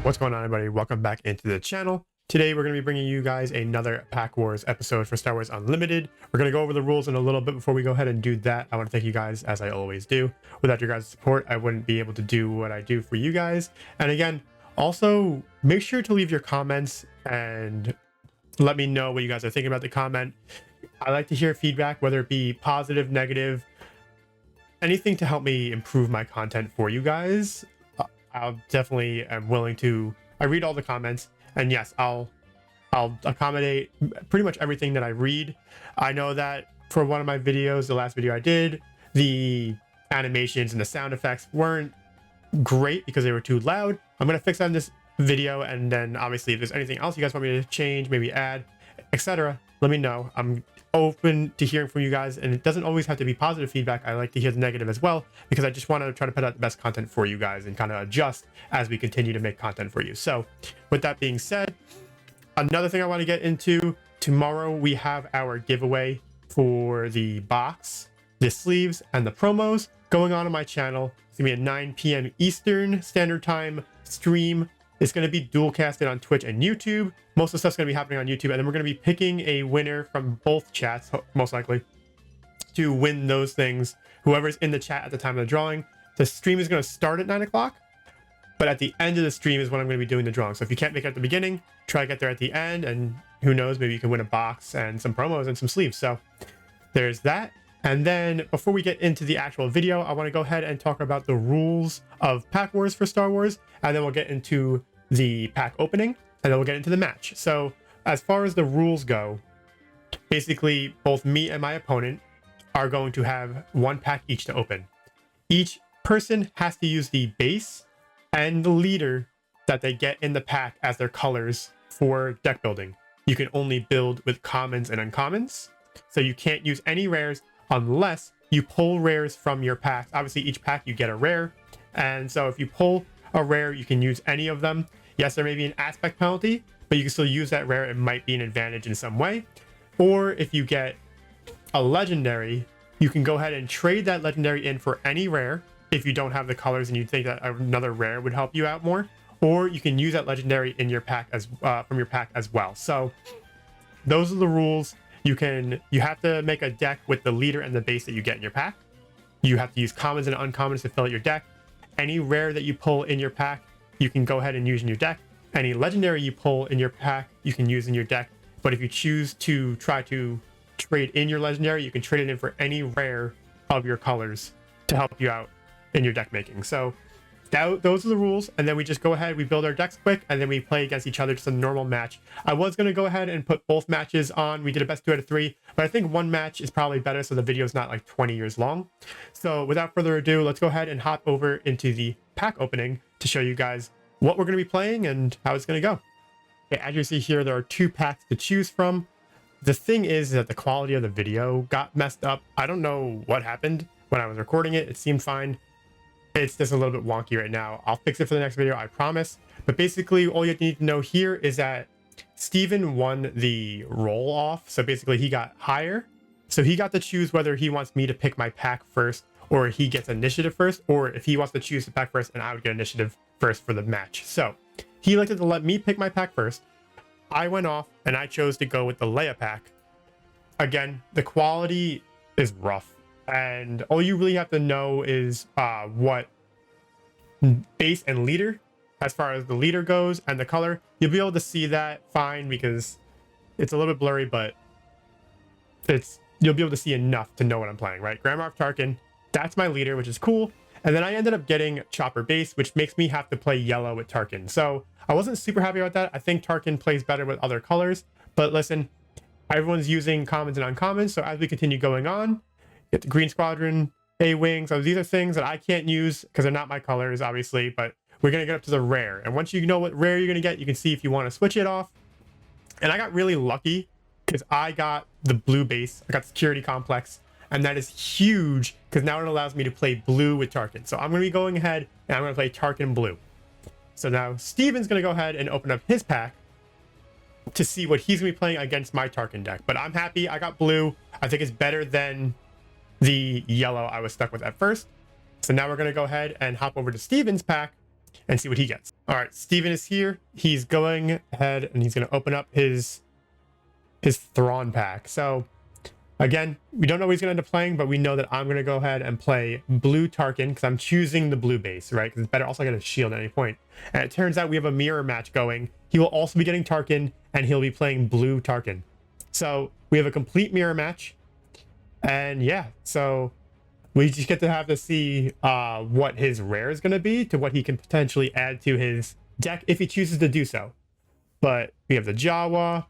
What's going on, everybody? Welcome back into the channel. Today we're going to be bringing you guys another Pack Wars episode for Star Wars Unlimited. We're going to go over the rules in a little bit. Before we go ahead and do that, I want to thank you guys, as I always do. Without your guys' support, I wouldn't be able to do what I do for you guys. And again, also make sure to leave your comments and let me know what you guys are thinking about the comment. I like to hear feedback, whether it be positive, negative, anything to help me improve my content for you guys. I'll definitely am willing to. I read all the comments, and yes, I'll accommodate pretty much everything that I read. I know that for one of my videos, the last video I did, the animations and the sound effects weren't great because they were too loud. I'm gonna fix that in this video, and then obviously if there's anything else you guys want me to change, maybe add, etc., let me know. I'm open to hearing from you guys, and it doesn't always have to be positive feedback. I like to hear the negative as well, because I just want to try to put out the best content for you guys and kind of adjust as we continue to make content for you. So with that being said, another thing I want to get into, tomorrow we have our giveaway for the box, the sleeves, and the promos going on my channel. It's gonna be a 9 p.m. Eastern Standard Time stream. It's going to be dual casted on Twitch and YouTube. Most of the stuff's going to be happening on YouTube, and then we're going to be picking a winner from both chats, most likely, to win those things. Whoever's in the chat at the time of the drawing. The stream is going to start at 9 o'clock, but at the end of the stream is when I'm going to be doing the drawing. So if you can't make it at the beginning, try to get there at the end, and who knows, maybe you can win a box and some promos and some sleeves. So there's that. And then before we get into the actual video, I want to go ahead and talk about the rules of Pack Wars for Star Wars, and then we'll get into the pack opening, and then we'll get into the match. So as far as the rules go, basically both me and my opponent are going to have one pack each to open. Each person has to use the base and the leader that they get in the pack as their colors for deck building. You can only build with commons and uncommons, so you can't use any rares unless you pull rares from your pack. Obviously each pack you get a rare, and so if you pull a rare, you can use any of them. Yes, there may be an aspect penalty, but you can still use that rare. It might be an advantage in some way. Or if you get a legendary, you can go ahead and trade that legendary in for any rare if you don't have the colors and you think that another rare would help you out more. Or you can use that legendary in your pack as from your pack as well. So those are the rules. You have to make a deck with the leader and the base that you get in your pack. You have to use commons and uncommons to fill out your deck. Any rare that you pull in your pack, you can go ahead and use in your deck. Any legendary you pull in your pack, you can use in your deck. But if you choose to try to trade in your legendary, you can trade it in for any rare of your colors to help you out in your deck making. So those are the rules, and then we just go ahead, we build our decks quick, and then we play against each other, just a normal match. I was going to go ahead and put both matches on. We did a best 2 out of 3, but I think one match is probably better, so the video is not like 20 years long. So without further ado, let's go ahead and hop over into the pack opening to show you guys what we're going to be playing and how it's going to go. Okay, as you see here, there are 2 packs to choose from. The thing is that the quality of the video got messed up. I don't know what happened when I was recording it. It seemed fine. It's just a little bit wonky right now. I'll fix it for the next video, I promise. But basically, all you need to know here is that Steven won the roll off. So basically, he got higher. So he got to choose whether he wants me to pick my pack first, or he gets initiative first, or if he wants to choose the pack first and I would get initiative first for the match. So he elected to let me pick my pack first. I went off and I chose to go with the Leia pack. Again, the quality is rough. And all you really have to know is what base and leader, as far as the leader goes, and the color. You'll be able to see that fine because it's a little bit blurry, but you'll be able to see enough to know what I'm playing, right? Grand Moff Tarkin, that's my leader, which is cool. And then I ended up getting Chopper base, which makes me have to play yellow with Tarkin. So I wasn't super happy about that. I think Tarkin plays better with other colors, but listen, everyone's using commons and uncommons. So as we continue going on, get the Green Squadron, A-Wings. So these are things that I can't use because they're not my colors, obviously, but we're going to get up to the rare. And once you know what rare you're going to get, you can see if you want to switch it off. And I got really lucky because I got the blue base. I got Security Complex, and that is huge because now it allows me to play blue with Tarkin. So I'm going to be going ahead and I'm going to play Tarkin blue. So now Steven's going to go ahead and open up his pack to see what he's going to be playing against my Tarkin deck. But I'm happy. I got blue. I think it's better than the yellow I was stuck with at first. So now we're going to go ahead and hop over to Steven's pack and see what he gets. All right, Steven is here. He's going ahead and he's going to open up his Thrawn pack. So again, we don't know what he's going to end up playing, but we know that I'm going to go ahead and play blue Tarkin because I'm choosing the blue base, right? Because it's better. Also, I get a shield at any point. And it turns out we have a mirror match going. He will also be getting Tarkin, and he'll be playing blue Tarkin. So we have a complete mirror match. And yeah, so we just get to have to see what his rare is going to be to what he can potentially add to his deck if he chooses to do so. But we have the Jawa,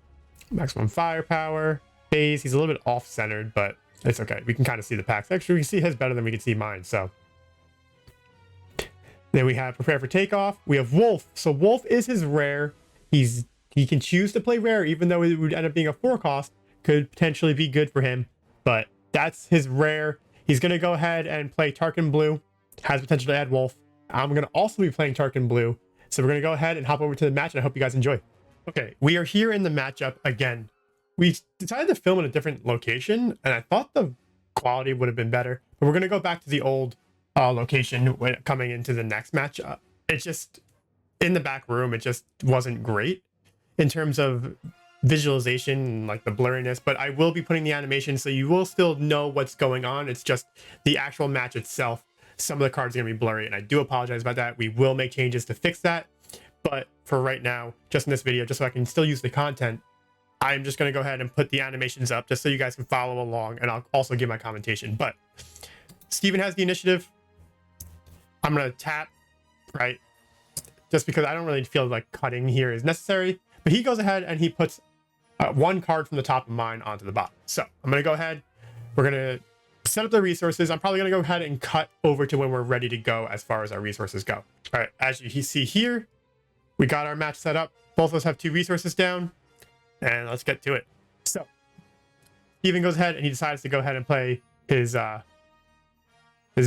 maximum firepower, phase. He's a little bit off-centered, but it's okay. We can kind of see the packs. Actually, we can see his better than we can see mine. So then we have prepare for takeoff. We have Wolf. So Wolf is his rare. He can choose to play rare, even though it would end up being a 4 cost. Could potentially be good for him, but that's his rare. He's going to go ahead and play Tarkin Blue. Has potential to add Wolf. I'm going to also be playing Tarkin Blue. So we're going to go ahead and hop over to the match, and I hope you guys enjoy. Okay, we are here in the matchup again. We decided to film in a different location, and I thought the quality would have been better. But we're going to go back to the old location when coming into the next match. It just, in the back room, it just wasn't great in terms of visualization and like the blurriness, but I will be putting the animation so you will still know what's going on. It's just the actual match itself. Some of the cards are going to be blurry, and I do apologize about that. We will make changes to fix that. But for right now, just in this video, just so I can still use the content, I'm just going to go ahead and put the animations up just so you guys can follow along, and I'll also give my commentation. But Steven has the initiative. I'm going to tap, right? Just because I don't really feel like cutting here is necessary. But he goes ahead and he puts one card from the top of mine onto the bottom. So I'm going to go ahead. We're going to set up the resources. I'm probably going to go ahead and cut over to when we're ready to go as far as our resources go. All right, as you see here, we got our match set up. Both of us have 2 resources down, and let's get to it. So Steven goes ahead and he decides to go ahead and play his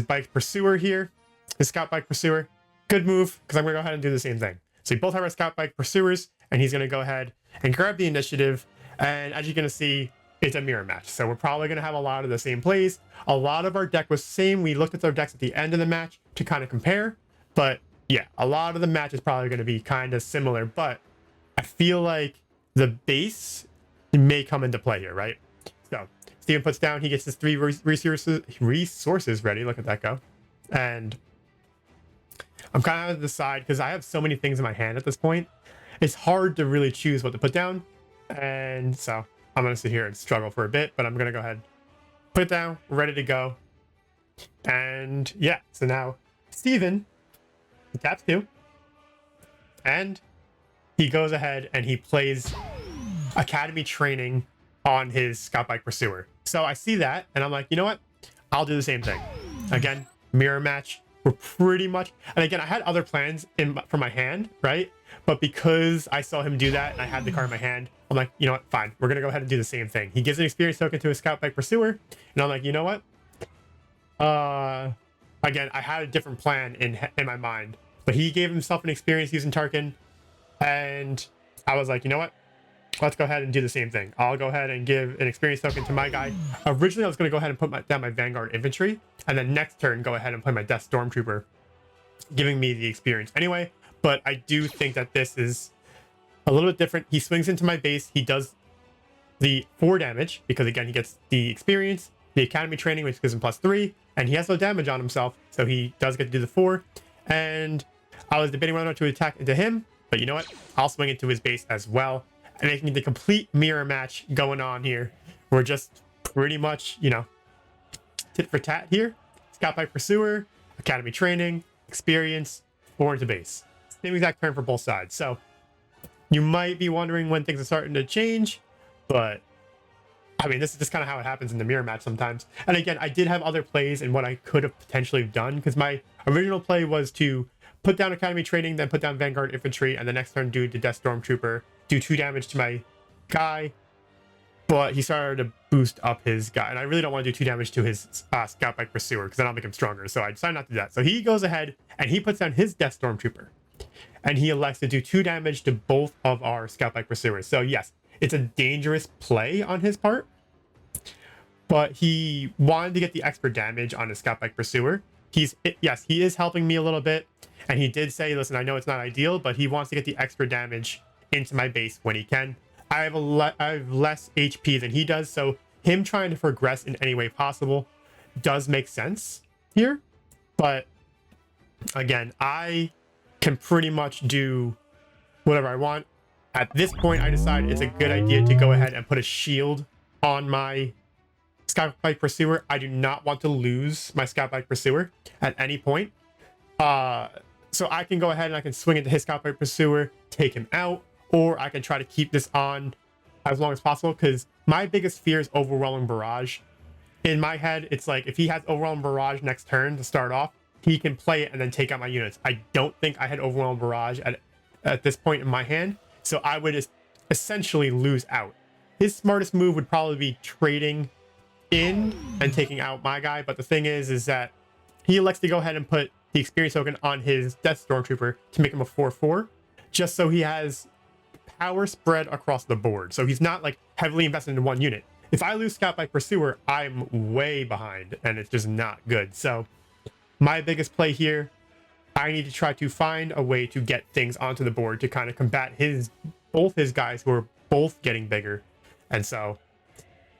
bike pursuer here, his scout bike pursuer. Good move, because I'm going to go ahead and do the same thing. So we both have our scout bike pursuers, and he's going to go ahead and grab the initiative. And as you're going to see, it's a mirror match. So we're probably going to have a lot of the same plays. A lot of our deck was the same. We looked at our decks at the end of the match to kind of compare. But yeah, a lot of the match is probably going to be kind of similar. But I feel like the base may come into play here, right? So Steven puts down, he gets his 3 resources ready. Look at that go. And I'm kind of having to decide because I have so many things in my hand at this point. It's hard to really choose what to put down. And so I'm going to sit here and struggle for a bit, but I'm going to go ahead, put it down, ready to go. And yeah, so now Steven, he taps 2. And he goes ahead and he plays Academy Training on his Scout Bike Pursuer. So I see that and I'm like, you know what? I'll do the same thing. Again, mirror match. We're pretty much, and again, I had other plans for my hand, right? But because I saw him do that and I had the card in my hand, I'm like, you know what? Fine. We're going to go ahead and do the same thing. He gives an experience token to his Scout Bike Pursuer. And I'm like, you know what? Again, I had a different plan in my mind, but he gave himself an experience using Tarkin. And I was like, you know what? Let's go ahead and do the same thing. I'll go ahead and give an experience token to my guy. Originally, I was going to go ahead and put down my Vanguard Infantry, and then next turn, go ahead and play my Death Stormtrooper, giving me the experience anyway. But I do think that this is a little bit different. He swings into my base. He does the 4 damage, because again, he gets the experience, the Academy Training, which gives him +3, and he has no damage on himself, so he does get to do the 4. And I was debating whether or not to attack into him, but you know what? I'll swing into his base as well. And making the complete mirror match going on here. We're just pretty much, you know, tit for tat here. Scout Bike Pursuer, Academy Training, experience, 4 into base. Same exact turn for both sides. So you might be wondering when things are starting to change, but I mean, this is just kind of how it happens in the mirror match sometimes. And again, I did have other plays and what I could have potentially done, because my original play was to put down Academy Training, then put down Vanguard Infantry, and the next turn do the Death Stormtrooper, do 2 damage to my guy, but he started to boost up his guy, and I really don't want to do 2 damage to his Scout Bike Pursuer, because then I'll make him stronger, so I decided not to do that. So he goes ahead, and he puts down his Death Stormtrooper, and he elects to do 2 damage to both of our Scout Bike Pursuers. So yes, it's a dangerous play on his part, but he wanted to get the extra damage on his Scout Bike Pursuer. Yes, he is helping me a little bit, And he did say, listen, I know it's not ideal, but he wants to get the extra damage into my base when he can. I have less HP than he does, so him trying to progress in any way possible does make sense here. But again, I can pretty much do whatever I want. At this point, I decide it's a good idea to go ahead and put a shield on my Scoutbike Pursuer. I do not want to lose my Scoutbike Pursuer at any point. So I can go ahead and I can swing into his Scoutbike Pursuer, take him out, or I can try to keep this on as long as possible, because my biggest fear is Overwhelming Barrage. In my head, it's like if he has Overwhelming Barrage next turn to start off, he can play it and then take out my units. I don't think I had Overwhelming Barrage at this point in my hand, so I would essentially lose out. His smartest move would probably be trading in and taking out my guy, but the thing is that he elects to go ahead and put the experience token on his Death Stormtrooper to make him a 4/4, just so he has power spread across the board. So he's not like heavily invested in one unit. If I lose Scoutbike Pursuer, I'm way behind, and it's just not good. So my biggest play here, I need to try to find a way to get things onto the board to kind of combat both his guys who are both getting bigger. And so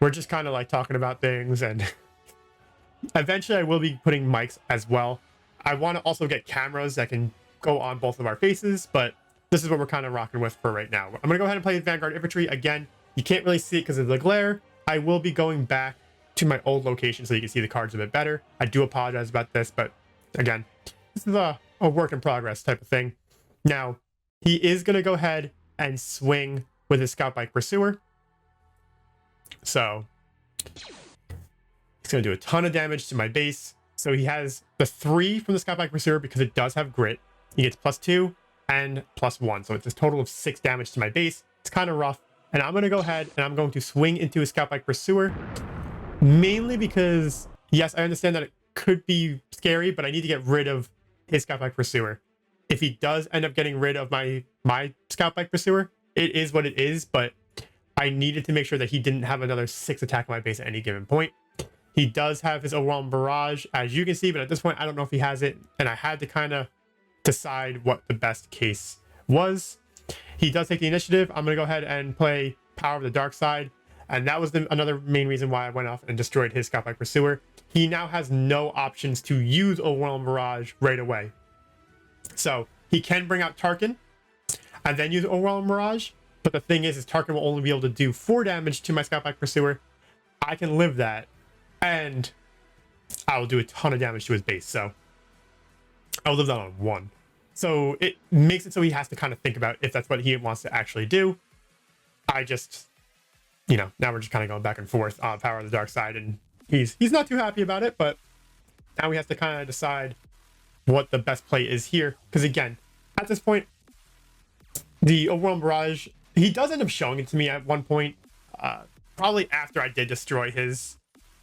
we're just kind of like talking about things, and eventually I will be putting mics as well. I want to also get cameras that can go on both of our faces, but this is what we're kind of rocking with for right now. I'm going to go ahead and play Vanguard Infantry. Again, you can't really see it because of the glare. I will be going back to my old location so you can see the cards a bit better. I do apologize about this, but again, this is a work in progress type of thing. Now, he is going to go ahead and swing with his Scoutbike Pursuer. So he's going to do a ton of damage to my base. So he has the 3 from the Scoutbike Pursuer because it does have grit. He gets +2 and +1. So it's a total of 6 damage to my base. It's kind of rough. And I'm going to go ahead and I'm going to swing into his Scoutbike Pursuer. Mainly because, yes, I understand that it could be scary, but I need to get rid of his Scoutbike Pursuer. If he does end up getting rid of my Scoutbike Pursuer, it is what it is, but I needed to make sure that he didn't have another 6 attack on my base at any given point. He does have his Overwhelming Barrage, as you can see, but at this point, I don't know if he has it, and I had to kind of decide what the best case was. He does take the initiative. I'm going to go ahead and play Power of the Dark Side, and that was another main reason why I went off and destroyed his Scoutbike Pursuer. He now has no options to use Overwhelming Barrage right away. So he can bring out Tarkin and then use Overwhelming Barrage, but the thing is Tarkin will only be able to do 4 damage to my Scoutbike Pursuer. I can live that, and I will do a ton of damage to his base, so I'll live that on 1. So it makes it so he has to kind of think about if that's what he wants to actually do. I just, now we're just kind of going back and forth on Power of the Dark Side, and he's not too happy about it, but now he has to kind of decide what the best play is here. Because again, at this point, the Overwhelming Barrage, he does end up showing it to me at one point, probably after I did destroy his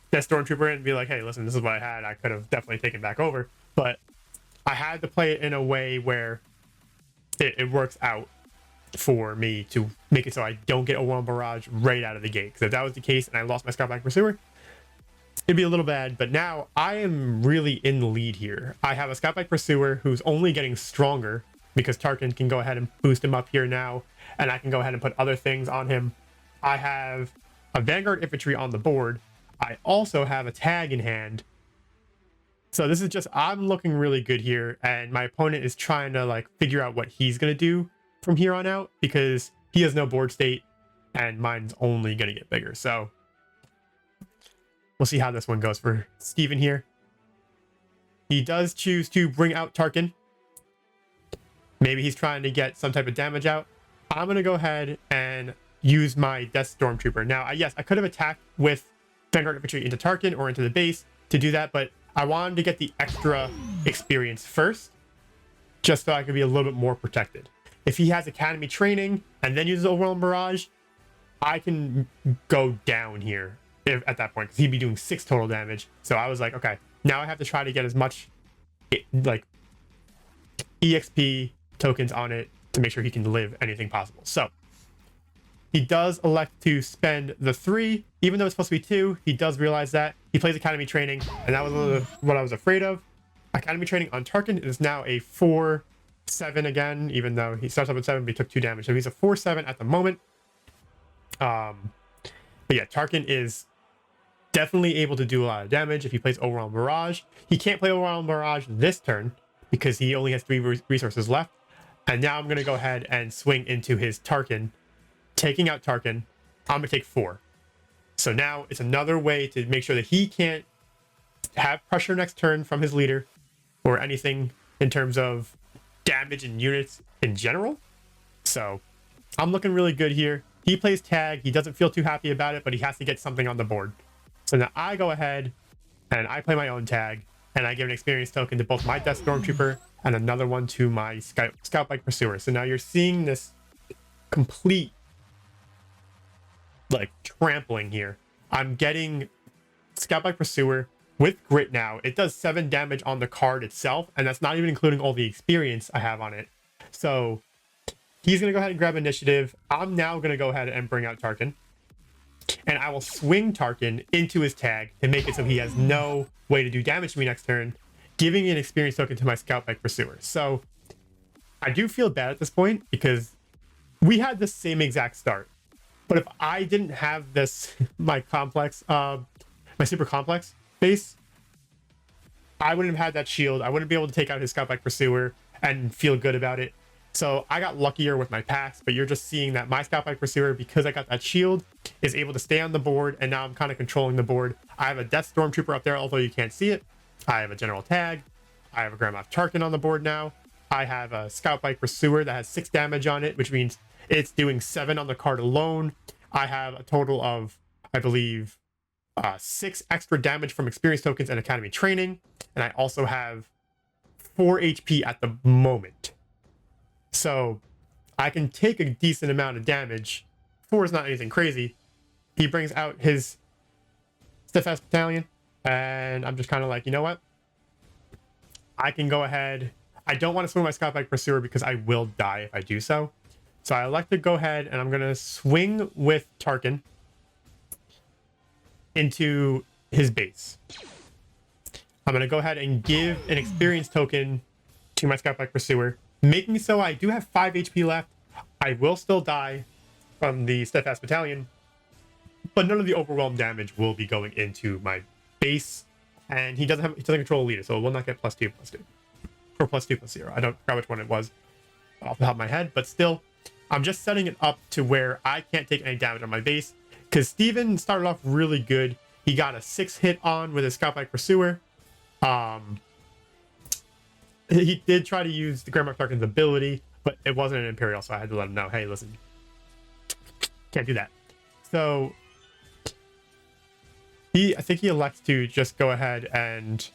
Death Stormtrooper and be like, hey, listen, this is what I had. I could have definitely taken back over, but I had to play it in a way where it works out for me to make it so I don't get Overwhelming Barrage right out of the gate. Because if that was the case and I lost my Scoutbike Pursuer, it'd be a little bad. But now I am really in the lead here. I have a Scoutbike Pursuer who's only getting stronger because Tarkin can go ahead and boost him up here now, and I can go ahead and put other things on him. I have a Vanguard Infantry on the board. I also have a tag in hand. So this is just, I'm looking really good here, and my opponent is trying to like figure out what he's going to do from here on out because he has no board state and mine's only going to get bigger. So we'll see how this one goes for Steven here. He does choose to bring out Tarkin. Maybe he's trying to get some type of damage out. I'm going to go ahead and use my Death Stormtrooper. Now, yes, I could have attacked with Vanguard Infantry into Tarkin or into the base to do that, but I wanted to get the extra experience first, just so I could be a little bit more protected. If he has Academy training and then uses Overwhelming Barrage, I can go down here at that point, because he'd be doing 6 total damage. So I was like, okay, now I have to try to get as much like EXP tokens on it to make sure he can live anything possible. So he does elect to spend the 3, even though it's supposed to be 2. He does realize that. He plays Academy training, and that was what I was afraid of. Academy training on Tarkin is now a 4-7 again, even though he starts up at 7, but he took 2 damage. So he's a 4-7 at the moment. But yeah, Tarkin is definitely able to do a lot of damage if he plays Overwhelm Barrage. He can't play Overwhelm Barrage this turn because he only has 3 resources left. And now I'm going to go ahead and swing into his Tarkin, taking out Tarkin. I'm going to take 4. So now it's another way to make sure that he can't have pressure next turn from his leader or anything in terms of damage and units in general. So I'm looking really good here. He plays tag. He doesn't feel too happy about it, but he has to get something on the board. So now I go ahead and I play my own tag, and I give an experience token to both my Death Stormtrooper and another one to my Scout Bike Pursuer. So now you're seeing this complete like trampling here. I'm getting Scout Bike Pursuer with Grit now. It does 7 damage on the card itself, and that's not even including all the experience I have on it. So he's going to go ahead and grab initiative. I'm now going to go ahead and bring out Tarkin. And I will swing Tarkin into his tag to make it so he has no way to do damage to me next turn, giving an experience token to my Scout Bike Pursuer. So I do feel bad at this point because we had the same exact start. But if I didn't have this, my super complex base, I wouldn't have had that shield. I wouldn't be able to take out his Scout Bike Pursuer and feel good about it. So I got luckier with my packs, but you're just seeing that my Scout Bike Pursuer, because I got that shield, is able to stay on the board, and now I'm kind of controlling the board. I have a Death Stormtrooper up there, although you can't see it. I have a General Tag. I have a Grand Moff Tarkin on the board now. I have a Scout Bike Pursuer that has 6 damage on it, which means it's doing 7 on the card alone. I have a total of, I believe, 6 extra damage from experience tokens and Academy training. And I also have 4 HP at the moment. So I can take a decent amount of damage. 4 is not anything crazy. He brings out his Steadfast Battalion, and I'm just kind of like, you know what? I can go ahead. I don't want to swing my Scout Bike Pursuer because I will die if I do so. So I like to go ahead and I'm going to swing with Tarkin into his base. I'm going to go ahead and give an experience token to my Scout Bike Pursuer, making so I do have 5 HP left. I will still die from the Steadfast Battalion, but none of the overwhelm damage will be going into my base. And he doesn't control a leader, so it will not get +2/+2. Or +2/+0. I don't forgot which one it was off the top of my head, but still, I'm just setting it up to where I can't take any damage on my base. Because Steven started off really good. He got a 6 hit on with his Scout Bike Pursuer. He did try to use the Grand Moff Tarkin's ability, but it wasn't an Imperial, so I had to let him know, hey, listen, can't do that. So I think he elects to just go ahead and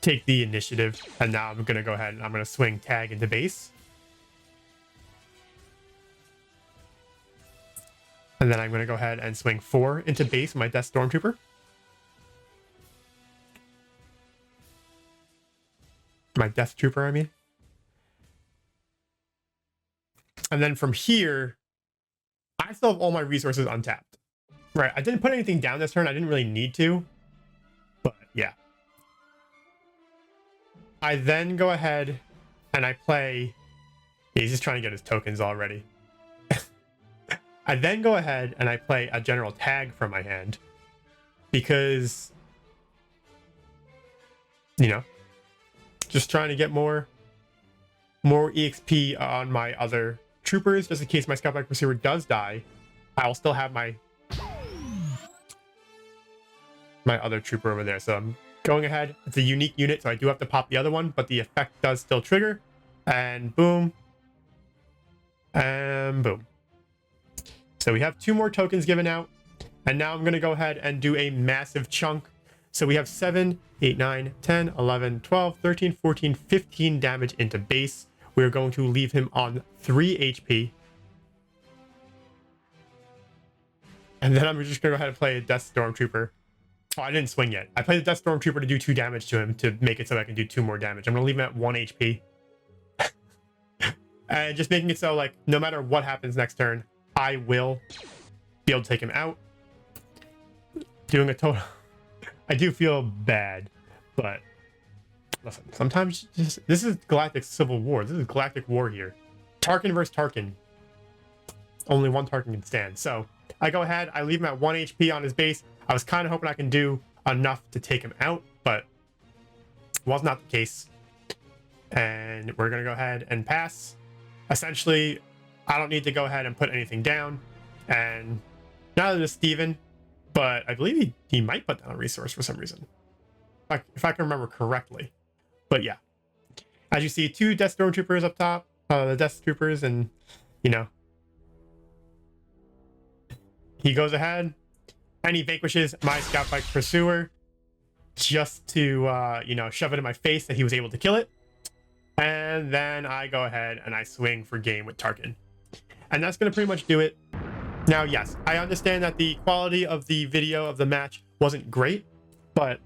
take the initiative. And now I'm going to go ahead and I'm going to swing tag into base. And then I'm going to go ahead and swing 4 into base with my Death Stormtrooper. My Death Trooper, I mean. And then from here, I still have all my resources untapped. Right, I didn't put anything down this turn. I didn't really need to. But yeah. I then go ahead and I play... He's just trying to get his tokens already. I then go ahead and I play a General Tag from my hand. Because... You know... Just trying to get more EXP on my other troopers, just in case my Scout Bike Pursuer does die. I'll still have my other trooper over there. So I'm going ahead. It's a unique unit, so I do have to pop the other one, but the effect does still trigger. And boom. And boom. So we have 2 more tokens given out. And now I'm going to go ahead and do a massive chunk. So we have 7, 8, 9, 10, 11, 12, 13, 14, 15 damage into base. We're going to leave him on 3 HP. And then I'm just going to go ahead and play a Death Stormtrooper. Oh, I didn't swing yet. I played the Death Stormtrooper to do 2 damage to him to make it so I can do 2 more damage. I'm going to leave him at 1 HP. And just making it so, like, no matter what happens next turn, I will be able to take him out. Doing a total... I do feel bad But listen, sometimes this is Galactic Civil War. This is Galactic War here. Tarkin versus Tarkin. Only one Tarkin can stand. So I go ahead, I leave him at 1 HP on his base. I was kind of hoping I can do enough to take him out, but was not the case. And we're going to go ahead and pass. Essentially, I don't need to go ahead and put anything down. And neither does Steven, but I believe he might put down a resource for some reason. If I can remember correctly. But yeah. As you see, 2 Death Stormtroopers up top. The Death Troopers, and, you know, he goes ahead and he vanquishes my Scout Bike Pursuer just to, you know, shove it in my face that he was able to kill it. And then I go ahead and I swing for game with Tarkin. And that's going to pretty much do it. Now, yes, I understand that the quality of the video of the match wasn't great, but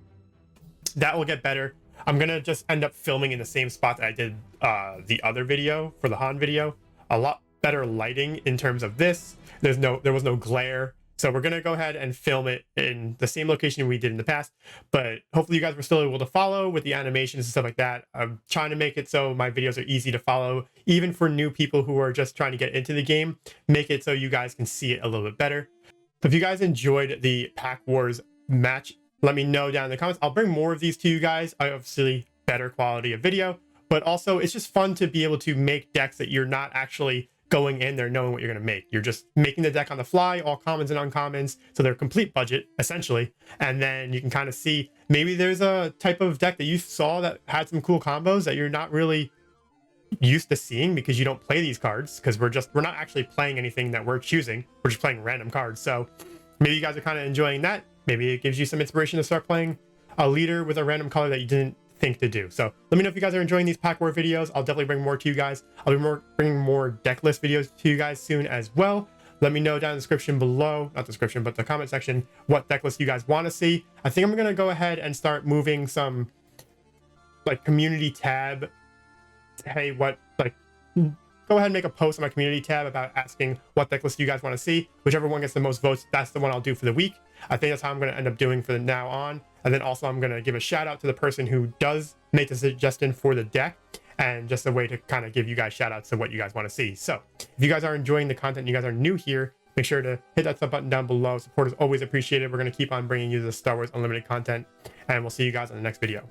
that will get better. I'm going to just end up filming in the same spot that I did the other video for the Han video. A lot better lighting in terms of this. There was no glare. So we're going to go ahead and film it in the same location we did in the past, but hopefully you guys were still able to follow with the animations and stuff like that. I'm trying to make it so my videos are easy to follow, even for new people who are just trying to get into the game, make it so you guys can see it a little bit better. So if you guys enjoyed the Pack Wars match, let me know down in the comments. I'll bring more of these to you guys. Obviously better quality of video, but also it's just fun to be able to make decks that you're not actually going in there knowing what you're going to make. You're just making the deck on the fly, all commons and uncommons, so they're complete budget essentially. And then you can kind of see maybe there's a type of deck that you saw that had some cool combos that you're not really used to seeing because you don't play these cards, because we're not actually playing anything that we're choosing. We're just playing random cards. So maybe you guys are kind of enjoying that. Maybe it gives you some inspiration to start playing a leader with a random color that you didn't think to do. So let me know if you guys are enjoying these Pack War videos. I'll definitely bring more to you guys. I'll be bringing more deck list videos to you guys soon as well. Let me know down in the description below, not description, but the comment section, what deck list you guys want to see. I think I'm going to go ahead and start moving some like community tab. Hey, what, like, go ahead and make a post on my community tab about asking what deck list you guys want to see. Whichever one gets the most votes, that's the one I'll do for the week. I think that's how I'm going to end up doing for now on. And then also I'm going to give a shout out to the person who does make the suggestion for the deck, and just a way to kind of give you guys shout outs to what you guys want to see. So if you guys are enjoying the content, you guys are new here, make sure to hit that sub button down below. Support is always appreciated. We're going to keep on bringing you the Star Wars Unlimited content, and we'll see you guys on the next video.